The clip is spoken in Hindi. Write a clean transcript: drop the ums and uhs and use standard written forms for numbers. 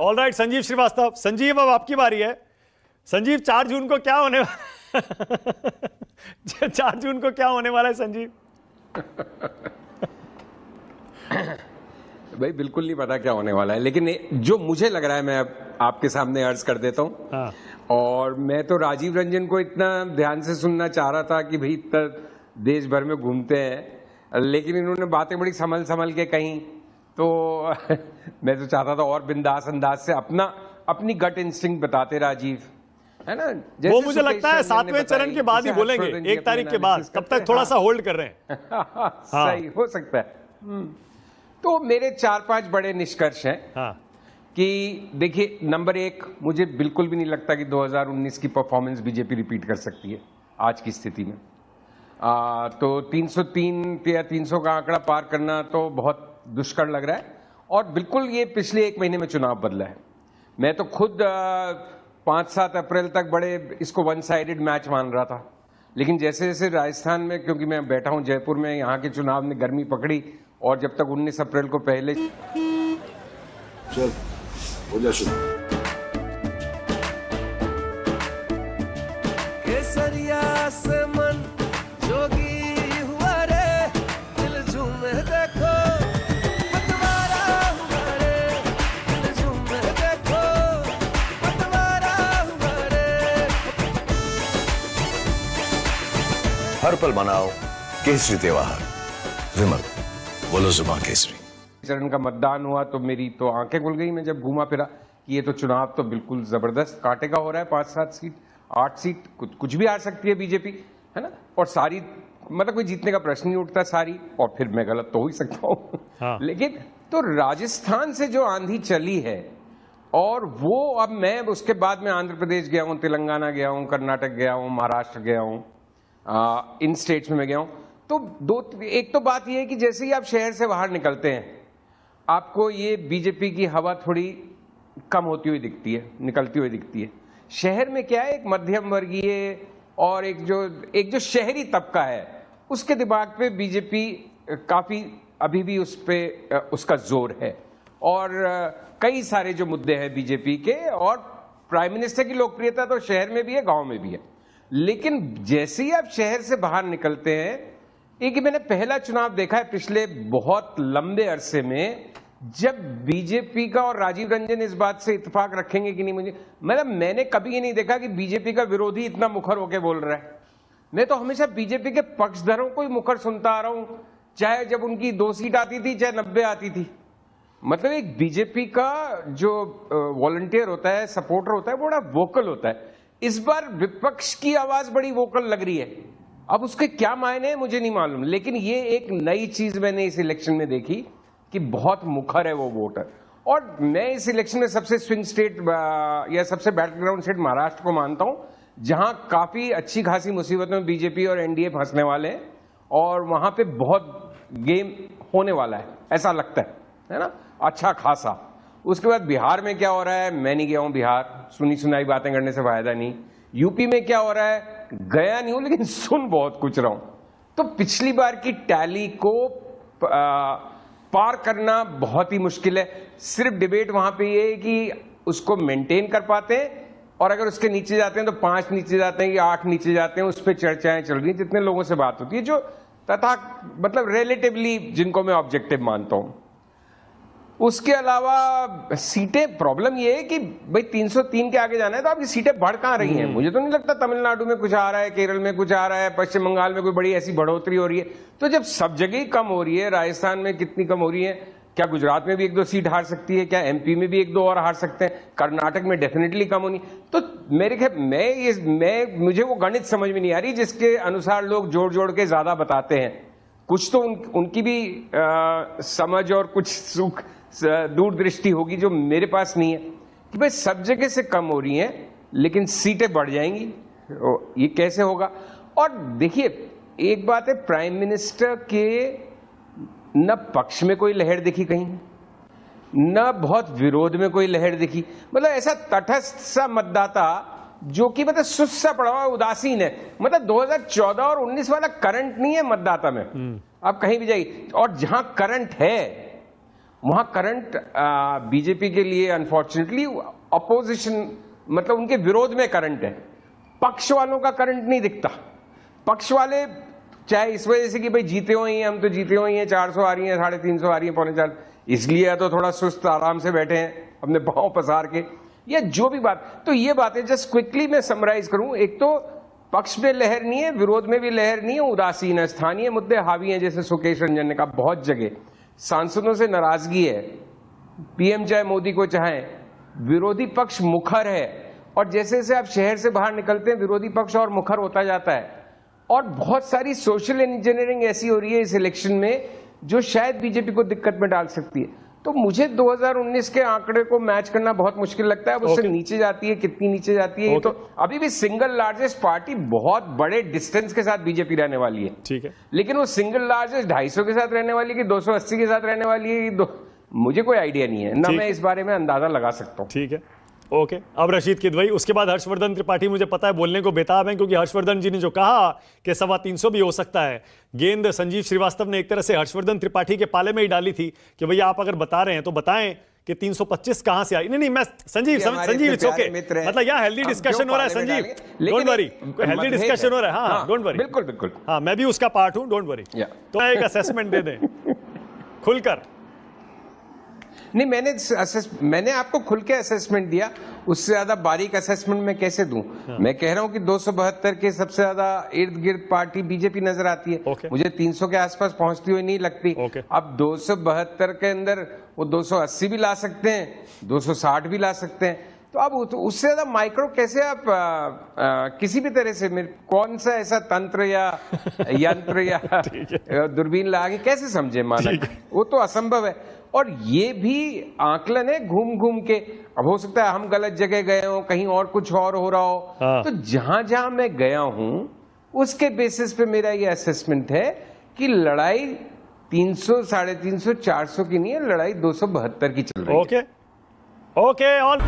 All right, Sanjeev Srivastava. संजीव, अब आपकी बारी है। संजीव, 4 जून को क्या होने वाला 4 जून को क्या होने वाला है संजीव? भाई बिल्कुल नहीं पता क्या होने वाला है, लेकिन जो मुझे लग रहा है मैं आपके सामने अर्ज कर देता हूँ। हाँ। और मैं तो राजीव रंजन को इतना ध्यान से सुनना चाह रहा था कि भाई इतना देश भर में घूमते हैं, लेकिन इन्होंने बातें बड़ी संभल के कहीं, तो मैं तो चाहता था और बिंदास अंदाज से अपनी गट इंस्टिंक्ट बताते राजीव, है ना। वो मुझे लगता है 7वें चरण के बाद ही बोलेंगे, 1 तारीख के बाद। तब तक थोड़ा सा होल्ड कर रहे हैं। सही हो सकता है। तो मेरे 4-5 बड़े निष्कर्ष हैं। हाँ। कि देखिए, नंबर 1, मुझे बिल्कुल भी नहीं लगता कि 2019 की परफॉर्मेंस बीजेपी रिपीट कर सकती है आज की स्थिति में। तो 303 या 300 का आंकड़ा पार करना तो बहुत दुष्कर लग रहा है, और बिल्कुल ये पिछले 1 महीने में चुनाव बदला है। मैं तो खुद 5-7 अप्रैल तक बड़े इसको वन साइडेड मैच मान रहा था, लेकिन जैसे जैसे राजस्थान में, क्योंकि मैं बैठा हूं जयपुर में, यहाँ के चुनाव ने गर्मी पकड़ी, और जब तक 19 अप्रैल को पहले चल हो जा शुरू। केसरिया से मन जोगी हुआ रे, दिल झूमे देखो पतवारा हुआ रे, दिल झूमे देखो पतवारा हुआ रे। हर पल मनाओ केसरी त्योहार। विमल, बोलो जुबान केसरी। चरण का मतदान हुआ तो मेरी तो आंखें खुल गई। मैं जब घूमा फिरा कि ये तो चुनाव तो बिल्कुल जबरदस्त कांटे का हो रहा है। 5-7 सीट, 8 सीट, कुछ भी आ सकती है बीजेपी, है ना। और सारी, मतलब कोई जीतने का प्रश्न नहीं उठता सारी, और फिर मैं गलत तो हो ही सकता हूँ। हाँ। लेकिन तो राजस्थान से जो आंधी चली है, और वो अब मैं उसके बाद में आंध्र प्रदेश गया हूँ, तेलंगाना गया हूँ, कर्नाटक गया हूँ, महाराष्ट्र गया हूँ, इन स्टेट्स में मैं गया हूँ। तो एक तो बात यह है कि जैसे ही आप शहर से बाहर निकलते हैं, आपको ये बीजेपी की हवा थोड़ी कम होती हुई दिखती है, निकलती हुई दिखती है। शहर में क्या है, एक मध्यम वर्गीय और एक जो शहरी तबका है, उसके दिमाग पे बीजेपी काफी अभी भी उसका जोर है। और कई सारे जो मुद्दे हैं बीजेपी के, और प्राइम मिनिस्टर की लोकप्रियता तो शहर में भी है, गांव में भी है। लेकिन जैसे ही आप शहर से बाहर निकलते हैं, एक मैंने पहला चुनाव देखा है पिछले बहुत लंबे अरसे में, जब बीजेपी का और राजीव रंजन इस बात से इत्तेफाक रखेंगे कि नहीं, मैंने कभी ये नहीं देखा कि बीजेपी का विरोधी इतना मुखर होकर बोल रहा है। मैं तो हमेशा बीजेपी के पक्षधरों को ही मुखर सुनता आ रहा हूं, चाहे जब उनकी 2 सीट आती थी, चाहे 90 आती थी। मतलब एक बीजेपी का जो वॉलंटियर होता है, सपोर्टर होता है, बड़ा वोकल होता है। इस बार विपक्ष की आवाज बड़ी वोकल लग रही है। अब उसके क्या मायने हैं मुझे नहीं मालूम, लेकिन ये एक नई चीज मैंने इस इलेक्शन में देखी कि बहुत मुखर है वो वोटर। और मैं इस इलेक्शन में सबसे स्विंग स्टेट या सबसे बैटल ग्राउंड स्टेट महाराष्ट्र को मानता हूं, जहां काफी अच्छी खासी मुसीबतों में बीजेपी और एनडीए फंसने वाले हैं, और वहां पे बहुत गेम होने वाला है, ऐसा लगता है ना, अच्छा खासा। उसके बाद बिहार में क्या हो रहा है, मैं नहीं गया हूं बिहार, सुनी सुनाई बातें करने से फायदा नहीं। यूपी में क्या हो रहा है, गया नहीं हूं, लेकिन सुन बहुत कुछ रहा हूं। तो पिछली बार की टैली को पार करना बहुत ही मुश्किल है। सिर्फ डिबेट वहां पे ये है कि उसको मेंटेन कर पाते हैं, और अगर उसके नीचे जाते हैं तो 5 नीचे जाते हैं या 8 नीचे जाते हैं, उस पर चर्चाएं चल रही हैं। जितने लोगों से बात होती है, जो तथा मतलब रिलेटिवली जिनको मैं ऑब्जेक्टिव मानता हूं। उसके अलावा सीटें, प्रॉब्लम ये है कि भाई 303 के आगे जाना है तो आपकी सीटें बढ़ कहां रही हैं। मुझे तो नहीं लगता तमिलनाडु में कुछ आ रहा है, केरल में कुछ आ रहा है, पश्चिम बंगाल में कोई बड़ी ऐसी बढ़ोतरी हो रही है। तो जब सब जगह ही कम हो रही है, राजस्थान में कितनी कम हो रही है, क्या गुजरात में भी 1-2 सीट हार सकती है, क्या एमपी में भी 1-2 और हार सकते हैं, कर्नाटक में डेफिनेटली कम होनी। तो मेरे ख्याल मुझे वो गणित समझ में नहीं आ रही जिसके अनुसार लोग जोड़ जोड़ के ज्यादा बताते हैं। कुछ तो उनकी भी समझ और कुछ सुख दूरदृष्टि होगी जो मेरे पास नहीं है, कि भाई सब जगह से कम हो रही हैं लेकिन सीटें बढ़ जाएंगी। ये कैसे होगा? और देखिए, एक बात है, प्राइम मिनिस्टर के न पक्ष में कोई लहर दिखी कहीं, न बहुत विरोध में कोई लहर दिखी। मतलब ऐसा तटस्थ सा मतदाता जो कि मतलब सुस्त सा पड़ा हुआ, उदासीन है। मतलब 2014 और 19 वाला करंट नहीं है मतदाता में। आप कहीं भी जाइए, और जहां करंट है वहां करंट बीजेपी के लिए अनफॉर्चुनेटली अपोजिशन मतलब उनके विरोध में करंट है, पक्ष वालों का करंट नहीं दिखता। पक्ष वाले चाहे इस वजह से कि भाई जीते हुए हैं, हम तो जीते हुए हैं, 400 आ रही हैं, 350 आ रही हैं, 4.25, इसलिए तो थोड़ा सुस्त आराम से बैठे हैं अपने पांव पसार के, या जो भी बात। तो ये बातें जस्ट क्विकली मैं समराइज करूं, एक तो पक्ष में लहर नहीं है, विरोध में भी लहर नहीं है, उदासीन है, स्थानीय मुद्दे हावी हैं, जैसे सुकेश रंजन ने कहा, बहुत जगह सांसदों से नाराजगी है, पीएम चाहे मोदी को चाहे, विरोधी पक्ष मुखर है, और जैसे जैसे आप शहर से बाहर निकलते हैं विरोधी पक्ष और मुखर होता जाता है, और बहुत सारी सोशल इंजीनियरिंग ऐसी हो रही है इस इलेक्शन में जो शायद बीजेपी को दिक्कत में डाल सकती है। तो मुझे 2019 के आंकड़े को मैच करना बहुत मुश्किल लगता है, उससे नीचे जाती है, कितनी नीचे जाती है, ये तो अभी भी सिंगल लार्जेस्ट पार्टी बहुत बड़े डिस्टेंस के साथ बीजेपी रहने वाली है, ठीक है, लेकिन वो सिंगल लार्जेस्ट 250 के साथ रहने वाली है कि 280 के साथ रहने वाली है, मुझे कोई आइडिया नहीं है, ना मैं इस बारे में अंदाजा लगा सकता हूँ। ठीक है, ओके। अब रशीद किदवई, उसके बाद हर्षवर्धन त्रिपाठी मुझे पता है बोलने को बेताब है, क्योंकि हर्षवर्धन जी ने जो कहा कि 325 भी हो सकता है, गेंद संजीव श्रीवास्तव ने एक तरह से हर्षवर्धन त्रिपाठी के पाले में ही डाली थी कि भैया आप अगर बता रहे हैं तो बताएं कि 325 कहां से आई। नहीं मैं संजीव इट्स ओके, मतलब यहाँ हेल्दी डिस्कशन हो रहा है Sanjeev, don't worry, healthy discussion हो रहा है, हाँ डोंट वरी, बिल्कुल बिल्कुल, हाँ मैं भी उसका पार्ट हूं, डोंट वरी। तो एक असेसमेंट दे दें खुलकर। नहीं, मैंने आपको खुल के असेसमेंट दिया, उससे ज्यादा बारीक असेसमेंट मैं कैसे दूं? मैं कह रहा हूं कि 272 के सबसे ज्यादा इर्द गिर्द पार्टी बीजेपी नजर आती है, मुझे 300 के आसपास पहुंचती हुई नहीं लगती। अब 272 के अंदर वो 280 भी ला सकते हैं, 260 भी ला सकते हैं, तो अब उससे ज्यादा माइक्रो कैसे आप किसी भी तरह से कौन सा ऐसा तंत्र या यंत्र या दूरबीन ला के कैसे समझे मानक, वो तो असंभव है। और ये भी आकलन है घूम घूम के, अब हो सकता है हम गलत जगह गए हो, कहीं और कुछ और हो रहा हो, तो जहां जहां मैं गया हूं उसके बेसिस पे मेरा ये असेसमेंट है कि लड़ाई 300, 350, 400 की नहीं है, लड़ाई 272 की चल रही है। Okay all